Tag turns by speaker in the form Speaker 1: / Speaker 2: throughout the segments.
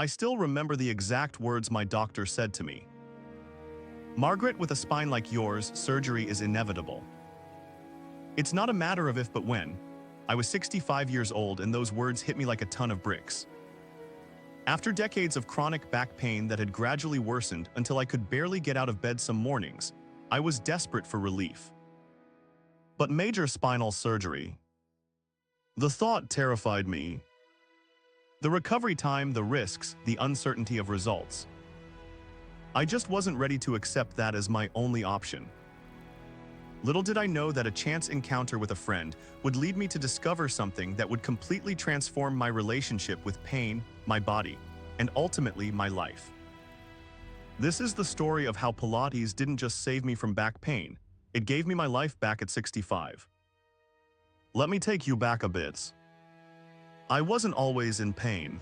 Speaker 1: I still remember the exact words my doctor said to me. "Margaret, with a spine like yours, surgery is inevitable. It's not a matter of if but when." I was 65 years old and those words hit me like a ton of bricks. After decades of chronic back pain that had gradually worsened until I could barely get out of bed some mornings, I was desperate for relief. But major spinal surgery. The thought terrified me. The recovery time, the risks, the uncertainty of results. I just wasn't ready to accept that as my only option. Little did I know that a chance encounter with a friend would lead me to discover something that would completely transform my relationship with pain, my body, and ultimately my life. This is the story of how Pilates didn't just save me from back pain, it gave me my life back at 65. Let me take you back a bit. I wasn't always in pain.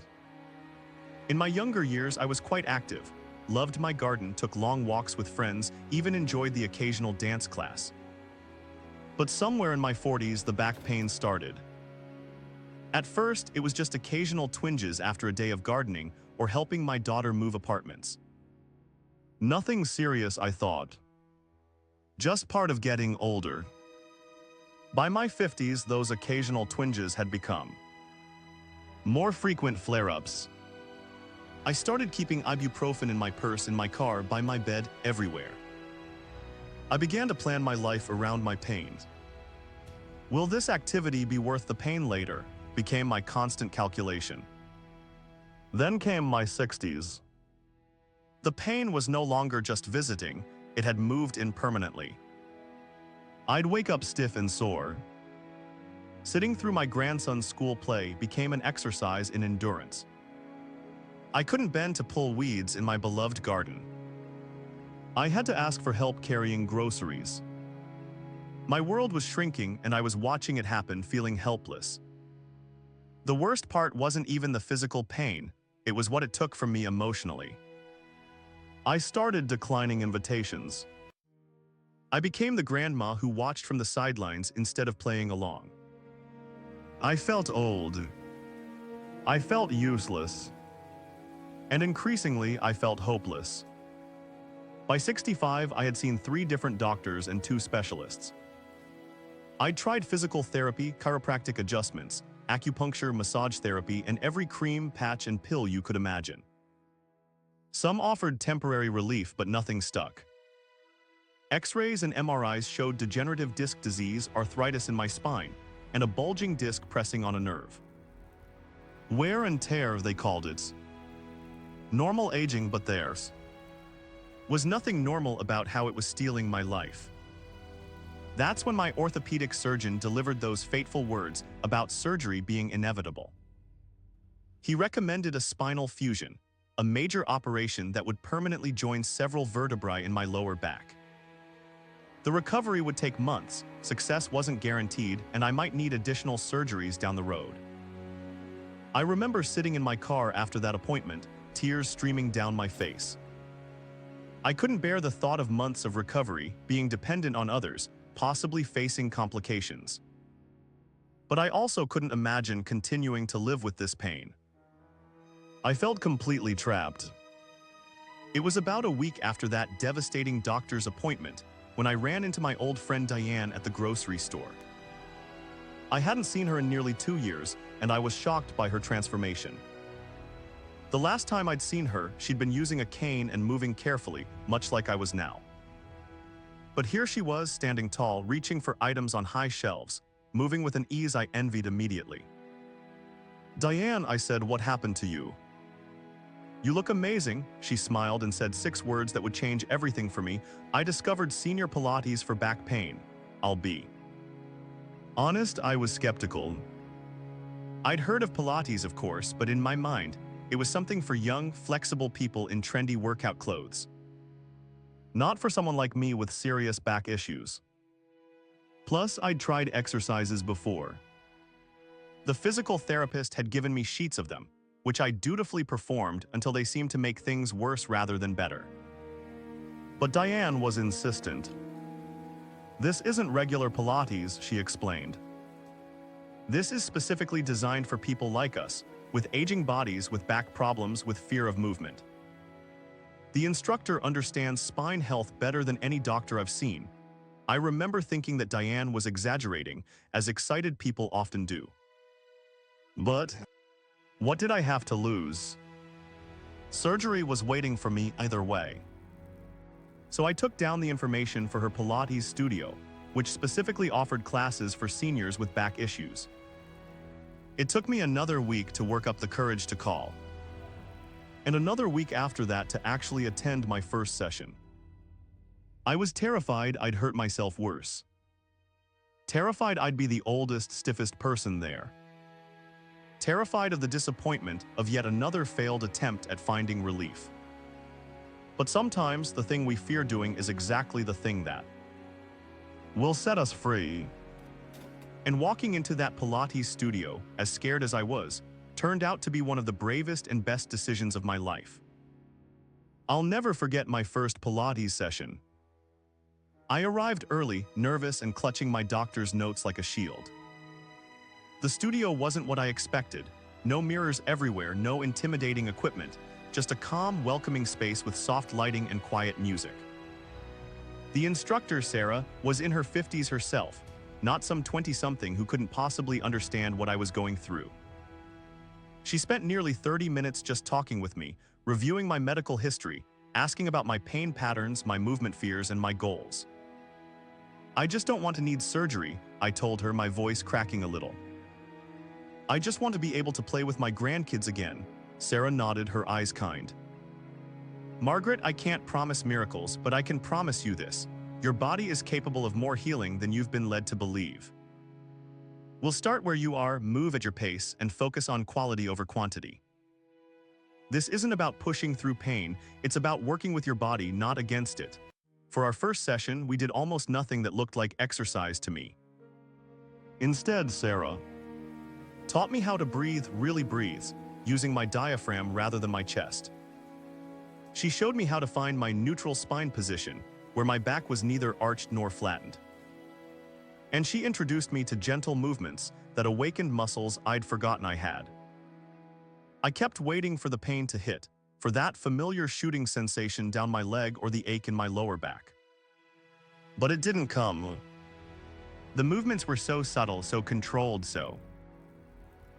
Speaker 1: In my younger years, I was quite active, loved my garden, took long walks with friends, even enjoyed the occasional dance class. But somewhere in my 40s, the back pain started. At first, it was just occasional twinges after a day of gardening or helping my daughter move apartments. Nothing serious, I thought. Just part of getting older. By my 50s, those occasional twinges had become more frequent flare-ups. I started keeping ibuprofen in my purse, in my car, by my bed, everywhere. I began to plan my life around my pain. Will this activity be worth the pain later? Became my constant calculation. Then came my 60s. The pain was no longer just visiting, it had moved in permanently. I'd wake up stiff and sore. Sitting through my grandson's school play became an exercise in endurance. I couldn't bend to pull weeds in my beloved garden. I had to ask for help carrying groceries. My world was shrinking and I was watching it happen, feeling helpless. The worst part wasn't even the physical pain, it was what it took from me emotionally. I started declining invitations. I became the grandma who watched from the sidelines instead of playing along. I felt old. I felt useless. And increasingly, I felt hopeless. By 65, I had seen 3 different doctors and 2 specialists. I'd tried physical therapy, chiropractic adjustments, acupuncture, massage therapy, and every cream, patch, and pill you could imagine. Some offered temporary relief, but nothing stuck. X-rays and MRIs showed degenerative disc disease, arthritis in my spine, and a bulging disc pressing on a nerve. Wear and tear, they called it. Normal aging, but theirs was nothing normal about how it was stealing my life. That's when my orthopedic surgeon delivered those fateful words about surgery being inevitable. He recommended a spinal fusion, a major operation that would permanently join several vertebrae in my lower back. The recovery would take months, success wasn't guaranteed, and I might need additional surgeries down the road. I remember sitting in my car after that appointment, tears streaming down my face. I couldn't bear the thought of months of recovery, being dependent on others, possibly facing complications. But I also couldn't imagine continuing to live with this pain. I felt completely trapped. It was about a week after that devastating doctor's appointment when I ran into my old friend Diane at the grocery store. I hadn't seen her in nearly 2 years, and I was shocked by her transformation. The last time I'd seen her, she'd been using a cane and moving carefully, much like I was now. But here she was, standing tall, reaching for items on high shelves, moving with an ease I envied immediately. "Diane," I said, "what happened to you?" "You look amazing," she smiled and said 6 words that would change everything for me. "I discovered senior Pilates for back pain. I'll be honest, I was skeptical. I'd heard of Pilates, of course, but in my mind, it was something for young, flexible people in trendy workout clothes. Not for someone like me with serious back issues. Plus, I'd tried exercises before. The physical therapist had given me sheets of them, which I dutifully performed until they seemed to make things worse rather than better. But Diane was insistent. "This isn't regular Pilates," she explained. "This is specifically designed for people like us, with aging bodies, with back problems, with fear of movement. The instructor understands spine health better than any doctor I've seen. I remember thinking that Diane was exaggerating, as excited people often do. But what did I have to lose? Surgery was waiting for me either way. So I took down the information for her Pilates studio, which specifically offered classes for seniors with back issues. It took me another week to work up the courage to call, and another week after that to actually attend my first session. I was terrified I'd hurt myself worse. Terrified I'd be the oldest, stiffest person there. Terrified of the disappointment of yet another failed attempt at finding relief. But sometimes the thing we fear doing is exactly the thing that will set us free. And walking into that Pilates studio, as scared as I was, turned out to be one of the bravest and best decisions of my life. I'll never forget my first Pilates session. I arrived early, nervous and clutching my doctor's notes like a shield. The studio wasn't what I expected. No mirrors everywhere, no intimidating equipment, just a calm, welcoming space with soft lighting and quiet music. The instructor, Sarah, was in her 50s herself, not some 20-something who couldn't possibly understand what I was going through. She spent nearly 30 minutes just talking with me, reviewing my medical history, asking about my pain patterns, my movement fears, and my goals. I just don't want to need surgery, I told her, my voice cracking a little. I just want to be able to play with my grandkids again. Sarah nodded, her eyes kind. Margaret, I can't promise miracles, but I can promise you this. Your body is capable of more healing than you've been led to believe. We'll start where you are, move at your pace, and focus on quality over quantity. This isn't about pushing through pain, it's about working with your body, not against it. For our first session, we did almost nothing that looked like exercise to me. Instead, Sarah taught me how to breathe, really breathe, using my diaphragm rather than my chest. She showed me how to find my neutral spine position, where my back was neither arched nor flattened. And she introduced me to gentle movements that awakened muscles I'd forgotten I had. I kept waiting for the pain to hit, for that familiar shooting sensation down my leg or the ache in my lower back. But it didn't come. The movements were so subtle, so controlled, so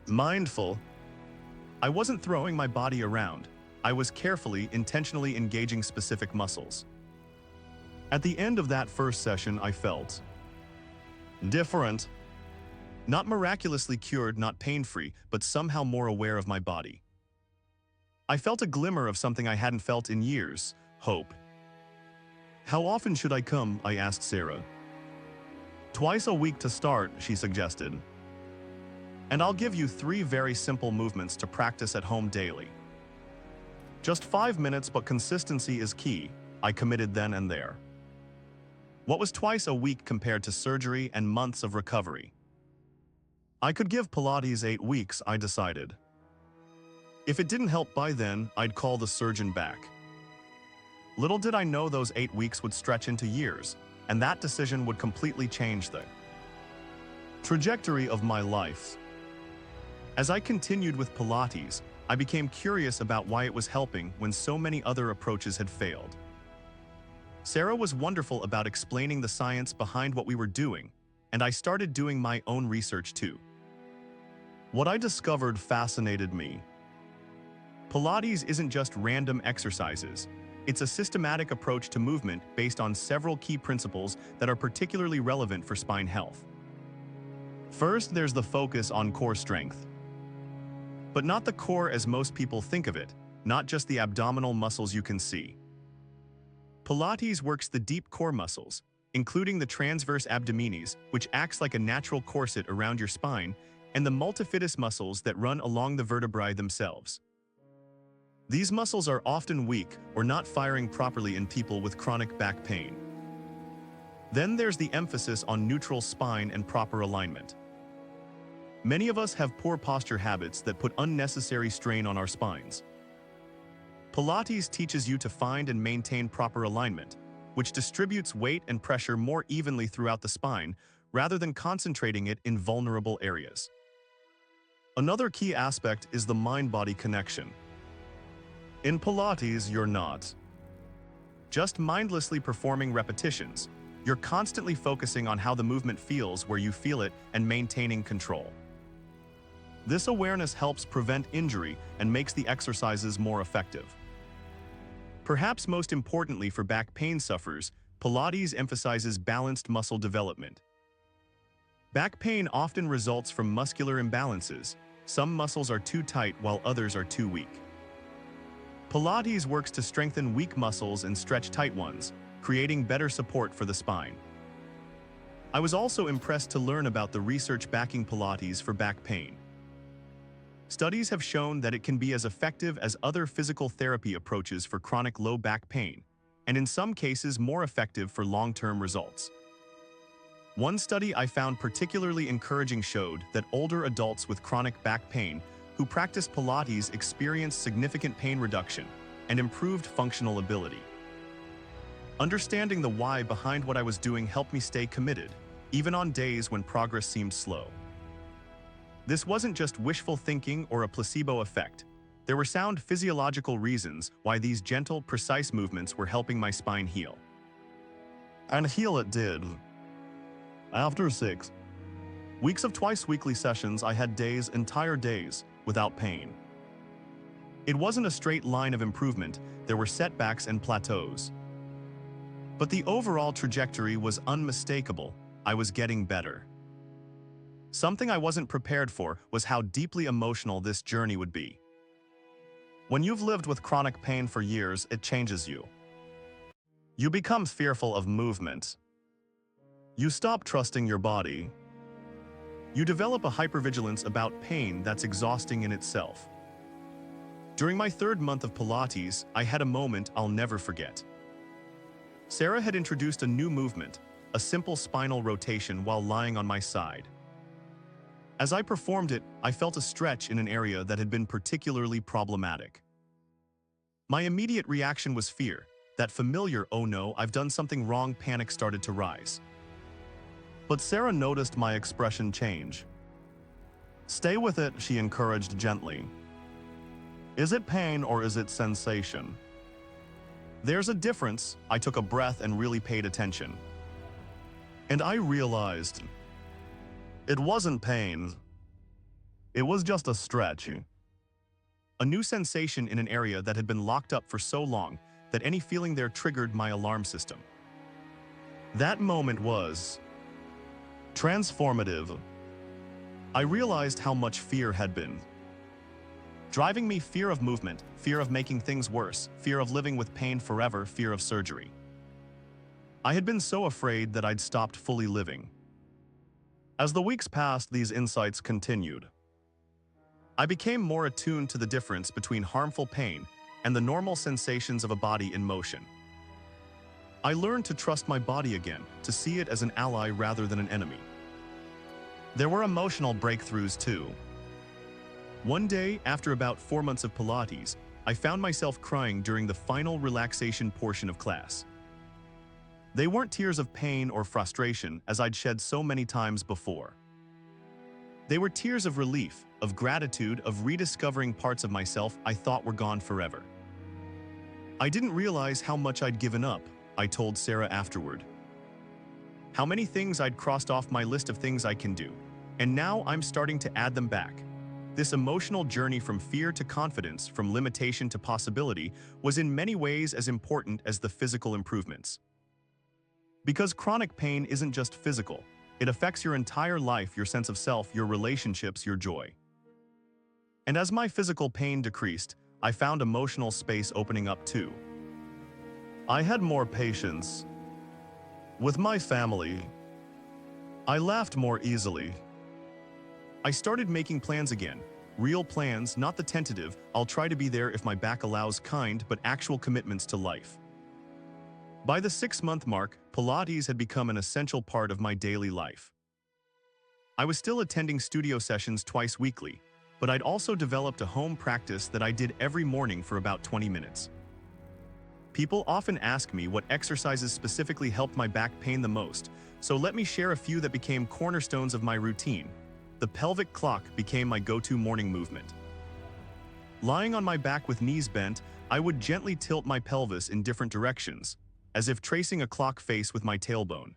Speaker 1: mindful. I wasn't throwing my body around. I was carefully, intentionally engaging specific muscles. At the end of that first session, I felt different. Not miraculously cured, not pain-free, but somehow more aware of my body. I felt a glimmer of something I hadn't felt in years: hope. How often should I come? I asked Sarah. Twice a week to start, she suggested. And I'll give you 3 very simple movements to practice at home daily. Just 5 minutes, but consistency is key, I committed then and there. What was twice a week compared to surgery and months of recovery? I could give Pilates 8 weeks, I decided. If it didn't help by then, I'd call the surgeon back. Little did I know those 8 weeks would stretch into years, and that decision would completely change the trajectory of my life. As I continued with Pilates, I became curious about why it was helping when so many other approaches had failed. Sarah was wonderful about explaining the science behind what we were doing, and I started doing my own research too. What I discovered fascinated me. Pilates isn't just random exercises. It's a systematic approach to movement based on several key principles that are particularly relevant for spine health. First, there's the focus on core strength. But not the core as most people think of it, not just the abdominal muscles you can see. Pilates works the deep core muscles, including the transverse abdominis, which acts like a natural corset around your spine, and the multifidus muscles that run along the vertebrae themselves. These muscles are often weak or not firing properly in people with chronic back pain. Then there's the emphasis on neutral spine and proper alignment. Many of us have poor posture habits that put unnecessary strain on our spines. Pilates teaches you to find and maintain proper alignment, which distributes weight and pressure more evenly throughout the spine rather than concentrating it in vulnerable areas. Another key aspect is the mind-body connection. In Pilates, you're not just mindlessly performing repetitions. You're constantly focusing on how the movement feels where you feel it and maintaining control. This awareness helps prevent injury and makes the exercises more effective. Perhaps most importantly for back pain sufferers, Pilates emphasizes balanced muscle development. Back pain often results from muscular imbalances. Some muscles are too tight while others are too weak. Pilates works to strengthen weak muscles and stretch tight ones, creating better support for the spine. I was also impressed to learn about the research backing Pilates for back pain. Studies have shown that it can be as effective as other physical therapy approaches for chronic low back pain, and in some cases more effective for long-term results. One study I found particularly encouraging showed that older adults with chronic back pain who practiced Pilates experienced significant pain reduction and improved functional ability. Understanding the why behind what I was doing helped me stay committed, even on days when progress seemed slow. This wasn't just wishful thinking or a placebo effect. There were sound physiological reasons why these gentle, precise movements were helping my spine heal. And heal it did. After 6 weeks of twice-weekly sessions, I had entire days, without pain. It wasn't a straight line of improvement. There were setbacks and plateaus. But the overall trajectory was unmistakable. I was getting better. Something I wasn't prepared for was how deeply emotional this journey would be. When you've lived with chronic pain for years, it changes you. You become fearful of movement. You stop trusting your body. You develop a hypervigilance about pain that's exhausting in itself. During my 3rd month of Pilates, I had a moment I'll never forget. Sarah had introduced a new movement, a simple spinal rotation while lying on my side. As I performed it, I felt a stretch in an area that had been particularly problematic. My immediate reaction was fear. That familiar, "oh no, I've done something wrong" panic started to rise. But Sarah noticed my expression change. "Stay with it," she encouraged gently. "Is it pain or is it sensation?" There's a difference. I took a breath and really paid attention. And I realized it wasn't pain. It was just a stretch. A new sensation in an area that had been locked up for so long that any feeling there triggered my alarm system. That moment was transformative. I realized how much fear had been driving me: fear of movement, fear of making things worse, fear of living with pain forever, fear of surgery. I had been so afraid that I'd stopped fully living. As the weeks passed, these insights continued. I became more attuned to the difference between harmful pain and the normal sensations of a body in motion. I learned to trust my body again, to see it as an ally rather than an enemy. There were emotional breakthroughs too. One day, after about 4 months of Pilates, I found myself crying during the final relaxation portion of class. They weren't tears of pain or frustration, as I'd shed so many times before. They were tears of relief, of gratitude, of rediscovering parts of myself I thought were gone forever. I didn't realize how much I'd given up, I told Sarah afterward. How many things I'd crossed off my list of things I can do, and now I'm starting to add them back. This emotional journey from fear to confidence, from limitation to possibility, was in many ways as important as the physical improvements. Because chronic pain isn't just physical, it affects your entire life, your sense of self, your relationships, your joy. And as my physical pain decreased, I found emotional space opening up too. I had more patience with my family. I laughed more easily. I started making plans again. Real plans, not the tentative, "I'll try to be there if my back allows" kind, but actual commitments to life. By the 6-month mark, Pilates had become an essential part of my daily life. I was still attending studio sessions twice weekly, but I'd also developed a home practice that I did every morning for about 20 minutes. People often ask me what exercises specifically helped my back pain the most, so let me share a few that became cornerstones of my routine. the pelvic clock became my go-to morning movement. Lying on my back with knees bent, I would gently tilt my pelvis in different directions, as if tracing a clock face with my tailbone.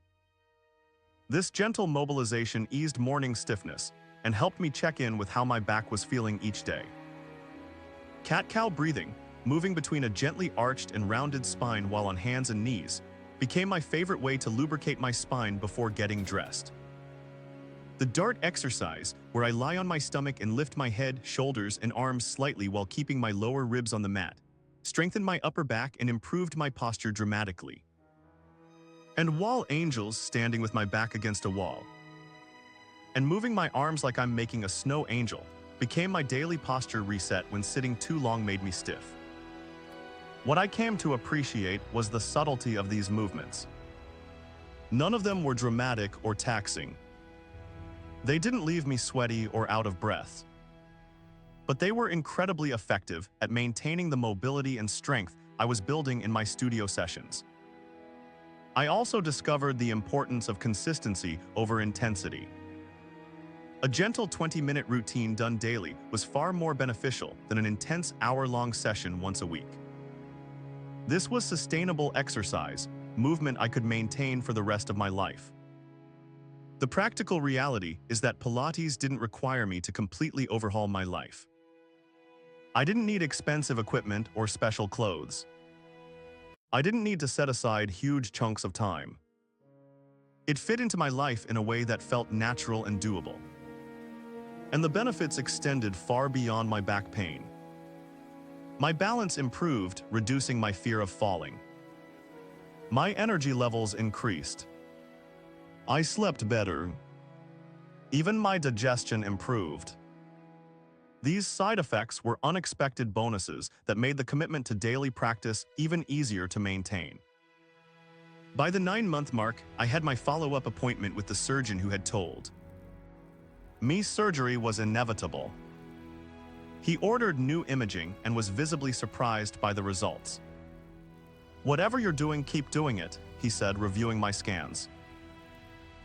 Speaker 1: This gentle mobilization eased morning stiffness and helped me check in with how my back was feeling each day. Cat-cow breathing, moving between a gently arched and rounded spine while on hands and knees, became my favorite way to lubricate my spine before getting dressed. The dart exercise, where I lie on my stomach and lift my head, shoulders, and arms slightly while keeping my lower ribs on the mat, strengthened my upper back and improved my posture dramatically. And wall angels, standing with my back against a wall and moving my arms like I'm making a snow angel, became my daily posture reset when sitting too long made me stiff. What I came to appreciate was the subtlety of these movements. None of them were dramatic or taxing. They didn't leave me sweaty or out of breath. But they were incredibly effective at maintaining the mobility and strength I was building in my studio sessions. I also discovered the importance of consistency over intensity. A gentle 20-minute routine done daily was far more beneficial than an intense hour-long session once a week. This was sustainable exercise, movement I could maintain for the rest of my life. The practical reality is that Pilates didn't require me to completely overhaul my life. I didn't need expensive equipment or special clothes. I didn't need to set aside huge chunks of time. It fit into my life in a way that felt natural and doable. And the benefits extended far beyond my back pain. My balance improved, reducing my fear of falling. My energy levels increased. I slept better. Even my digestion improved. These side effects were unexpected bonuses that made the commitment to daily practice even easier to maintain. By the 9-month mark, I had my follow-up appointment with the surgeon who had told me surgery was inevitable. He ordered new imaging and was visibly surprised by the results. "Whatever you're doing, keep doing it," he said, reviewing my scans.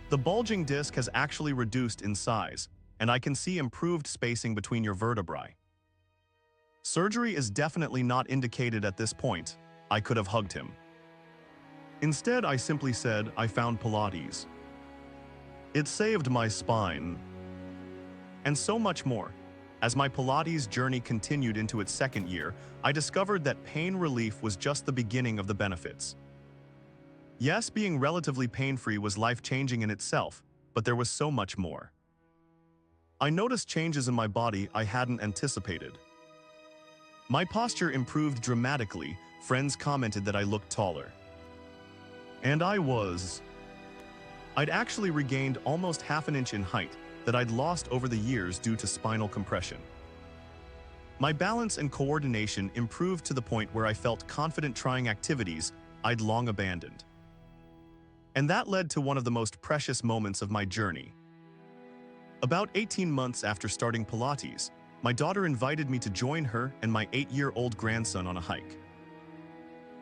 Speaker 1: "The bulging disc has actually reduced in size, and I can see improved spacing between your vertebrae. Surgery is definitely not indicated at this point." I could have hugged him. Instead, I simply said, "I found Pilates. It saved my spine." And so much more. As my Pilates journey continued into its second year, I discovered that pain relief was just the beginning of the benefits. Yes, being relatively pain-free was life-changing in itself, but there was so much more. I noticed changes in my body I hadn't anticipated. My posture improved dramatically. Friends commented that I looked taller. And I'd actually regained almost half an inch in height that I'd lost over the years due to spinal compression. My balance and coordination improved to the point where I felt confident trying activities I'd long abandoned. And that led to one of the most precious moments of my journey. About 18 months after starting Pilates, my daughter invited me to join her and my 8-year-old grandson on a hike.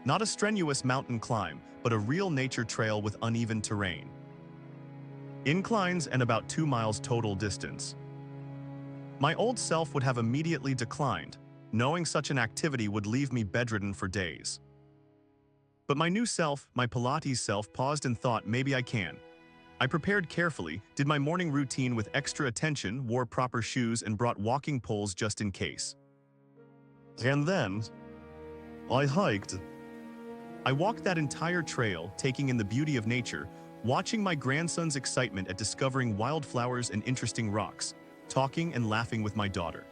Speaker 1: Not a strenuous mountain climb, but a real nature trail with uneven terrain. Inclines and about 2 miles total distance. My old self would have immediately declined, knowing such an activity would leave me bedridden for days. But my new self, my Pilates self, paused and thought, maybe I can. I prepared carefully, did my morning routine with extra attention, wore proper shoes, and brought walking poles just in case. And then, I hiked. I walked that entire trail, taking in the beauty of nature, watching my grandson's excitement at discovering wildflowers and interesting rocks, talking and laughing with my daughter.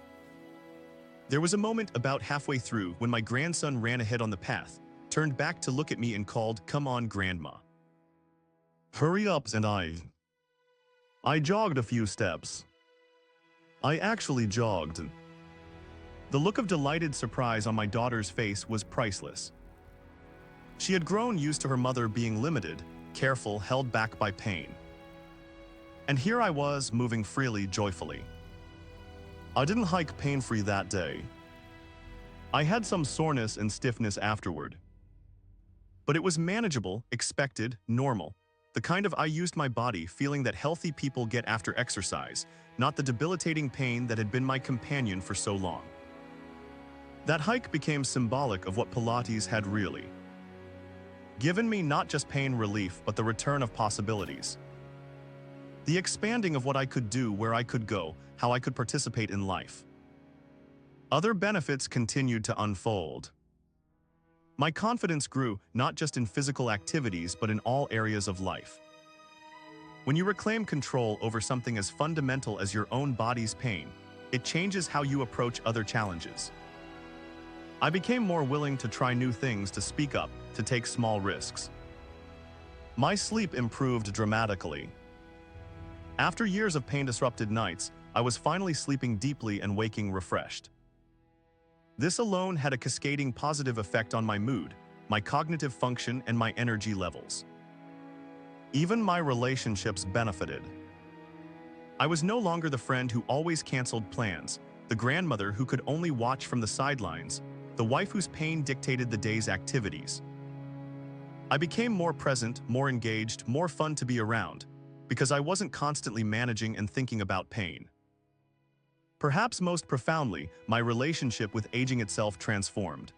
Speaker 1: There was a moment about halfway through when my grandson ran ahead on the path, turned back to look at me and called, "Come on, Grandma. Hurry up," and I jogged a few steps. I actually jogged. The look of delighted surprise on my daughter's face was priceless. She had grown used to her mother being limited, careful, held back by pain. And here I was, moving freely, joyfully. I didn't hike pain-free that day. I had some soreness and stiffness afterward. But it was manageable, expected, normal. The kind of I used my body feeling that healthy people get after exercise, not the debilitating pain that had been my companion for so long. That hike became symbolic of what Pilates had really given me, not just pain relief, but the return of possibilities. The expanding of what I could do, where I could go, how I could participate in life. Other benefits continued to unfold. My confidence grew, not just in physical activities, but in all areas of life. When you reclaim control over something as fundamental as your own body's pain, it changes how you approach other challenges. I became more willing to try new things, to speak up, to take small risks. My sleep improved dramatically. After years of pain-disrupted nights, I was finally sleeping deeply and waking refreshed. This alone had a cascading positive effect on my mood, my cognitive function, and my energy levels. Even my relationships benefited. I was no longer the friend who always canceled plans, the grandmother who could only watch from the sidelines, the wife whose pain dictated the day's activities. I became more present, more engaged, more fun to be around, because I wasn't constantly managing and thinking about pain. Perhaps most profoundly, my relationship with aging itself transformed.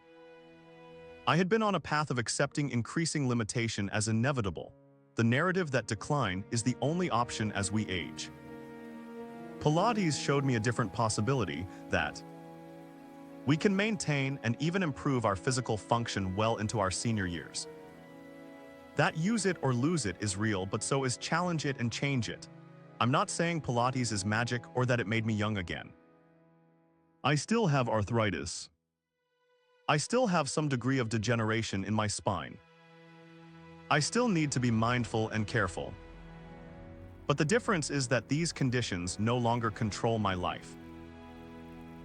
Speaker 1: I had been on a path of accepting increasing limitation as inevitable, the narrative that decline is the only option as we age. Pilates showed me a different possibility, that we can maintain and even improve our physical function well into our senior years. That use it or lose it is real, but so is challenge it and change it. I'm not saying Pilates is magic or that it made me young again. I still have arthritis. I still have some degree of degeneration in my spine. I still need to be mindful and careful. But the difference is that these conditions no longer control my life.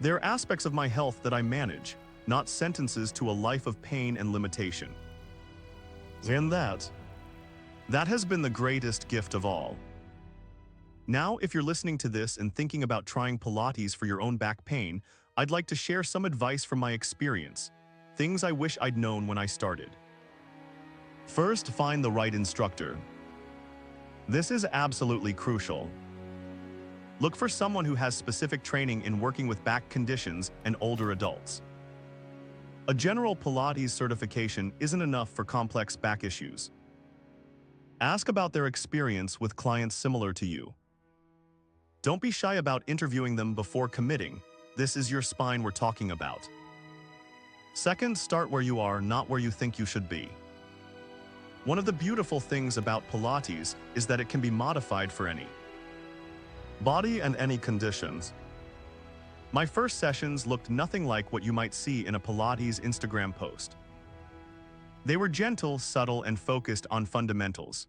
Speaker 1: They're aspects of my health that I manage, not sentences to a life of pain and limitation. And that has been the greatest gift of all. Now, if you're listening to this and thinking about trying Pilates for your own back pain, I'd like to share some advice from my experience, things I wish I'd known when I started. First, find the right instructor. This is absolutely crucial. Look for someone who has specific training in working with back conditions and older adults. A general Pilates certification isn't enough for complex back issues. Ask about their experience with clients similar to you. Don't be shy about interviewing them before committing. This is your spine we're talking about. Second, start where you are, not where you think you should be. One of the beautiful things about Pilates is that it can be modified for any body and any conditions. My first sessions looked nothing like what you might see in a Pilates Instagram post. They were gentle, subtle, and focused on fundamentals.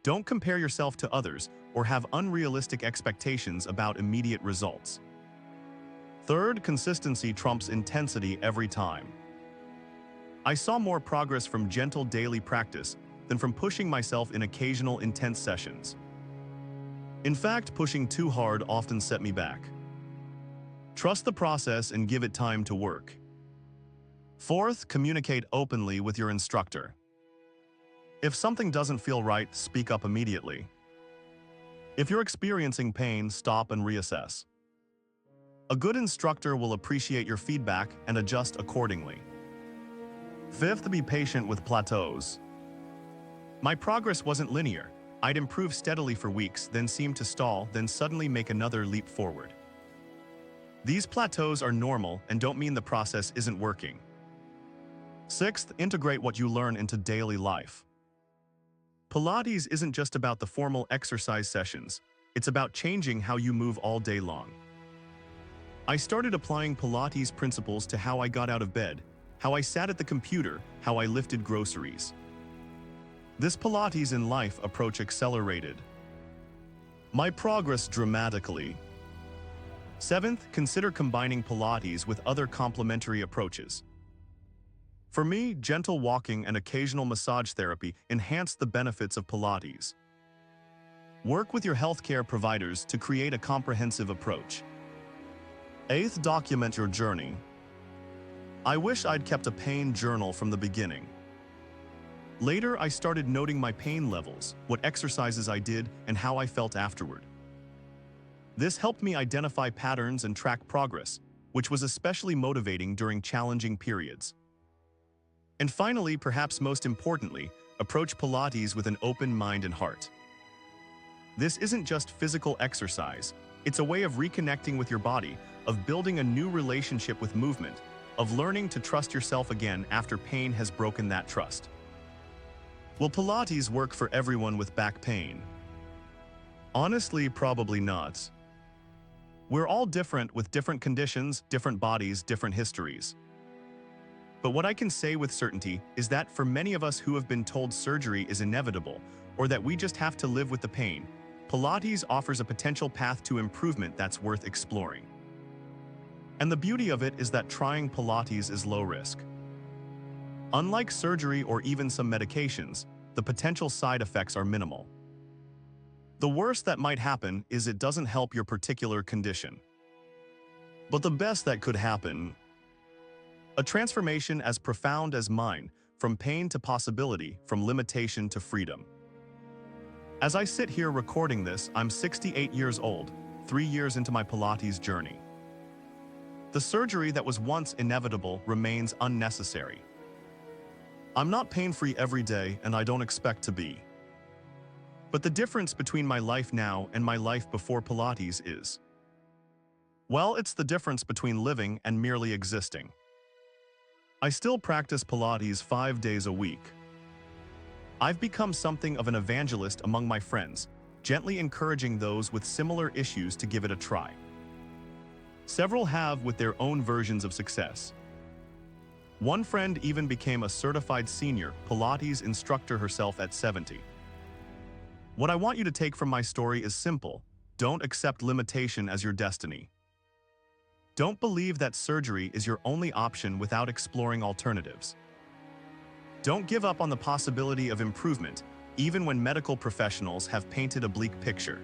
Speaker 1: Don't compare yourself to others or have unrealistic expectations about immediate results. Third, consistency trumps intensity every time. I saw more progress from gentle daily practice than from pushing myself in occasional intense sessions. In fact, pushing too hard often set me back. Trust the process and give it time to work. Fourth, communicate openly with your instructor. If something doesn't feel right, speak up immediately. If you're experiencing pain, stop and reassess. A good instructor will appreciate your feedback and adjust accordingly. Fifth, be patient with plateaus. My progress wasn't linear. I'd improve steadily for weeks, then seem to stall, then suddenly make another leap forward. These plateaus are normal and don't mean the process isn't working. Sixth, integrate what you learn into daily life. Pilates isn't just about the formal exercise sessions, it's about changing how you move all day long. I started applying Pilates principles to how I got out of bed, how I sat at the computer, how I lifted groceries. This Pilates in life approach accelerated my progress dramatically. Seventh, consider combining Pilates with other complementary approaches. For me, gentle walking and occasional massage therapy enhance the benefits of Pilates. Work with your healthcare providers to create a comprehensive approach. Eighth, document your journey. I wish I'd kept a pain journal from the beginning. Later, I started noting my pain levels, what exercises I did, and how I felt afterward. This helped me identify patterns and track progress, which was especially motivating during challenging periods. And finally, perhaps most importantly, approach Pilates with an open mind and heart. This isn't just physical exercise, it's a way of reconnecting with your body, of building a new relationship with movement, of learning to trust yourself again after pain has broken that trust. Will Pilates work for everyone with back pain? Honestly, probably not. We're all different with different conditions, different bodies, different histories. But what I can say with certainty is that for many of us who have been told surgery is inevitable, or that we just have to live with the pain, Pilates offers a potential path to improvement that's worth exploring. And the beauty of it is that trying Pilates is low risk. Unlike surgery or even some medications, the potential side effects are minimal. The worst that might happen is it doesn't help your particular condition. But the best that could happen, a transformation as profound as mine, from pain to possibility, from limitation to freedom. As I sit here recording this, I'm 68 years old, 3 years into my Pilates journey. The surgery that was once inevitable remains unnecessary. I'm not pain-free every day, and I don't expect to be. But the difference between my life now and my life before Pilates is, well, it's the difference between living and merely existing. I still practice Pilates 5 days a week. I've become something of an evangelist among my friends, gently encouraging those with similar issues to give it a try. Several have with their own versions of success. One friend even became a certified senior Pilates instructor herself at 70. What I want you to take from my story is simple: don't accept limitation as your destiny. Don't believe that surgery is your only option without exploring alternatives. Don't give up on the possibility of improvement, even when medical professionals have painted a bleak picture.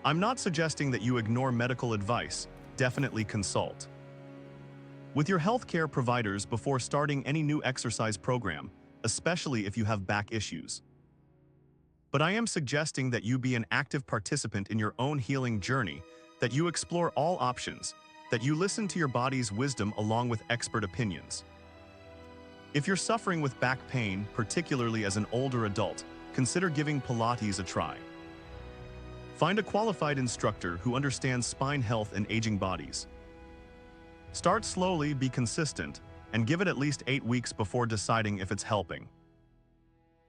Speaker 1: I'm not suggesting that you ignore medical advice. Definitely consult with your healthcare providers before starting any new exercise program, especially if you have back issues. But I am suggesting that you be an active participant in your own healing journey, that you explore all options, that you listen to your body's wisdom along with expert opinions. If you're suffering with back pain, particularly as an older adult, consider giving Pilates a try. Find a qualified instructor who understands spine health and aging bodies. Start slowly, be consistent, and give it at least 8 weeks before deciding if it's helping.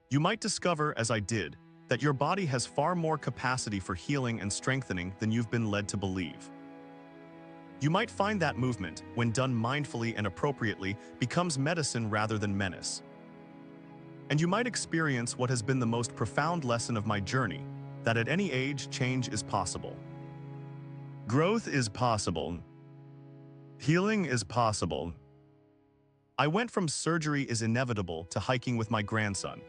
Speaker 1: You might discover, as I did, that your body has far more capacity for healing and strengthening than you've been led to believe. You might find that movement, when done mindfully and appropriately, becomes medicine rather than menace. And you might experience what has been the most profound lesson of my journey, that at any age, change is possible. Growth is possible. Healing is possible. I went from surgery is inevitable to hiking with my grandson.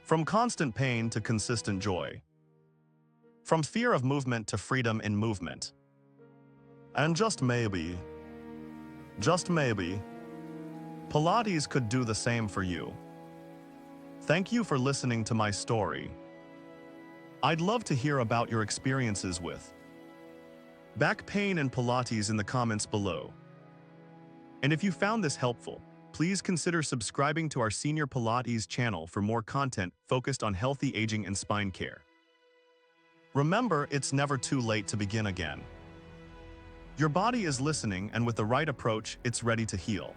Speaker 1: From constant pain to consistent joy. From fear of movement to freedom in movement. And just maybe, Pilates could do the same for you. Thank you for listening to my story. I'd love to hear about your experiences with back pain and Pilates in the comments below. And if you found this helpful, please consider subscribing to our Senior Pilates channel for more content focused on healthy aging and spine care. Remember, it's never too late to begin again. Your body is listening, and with the right approach, it's ready to heal.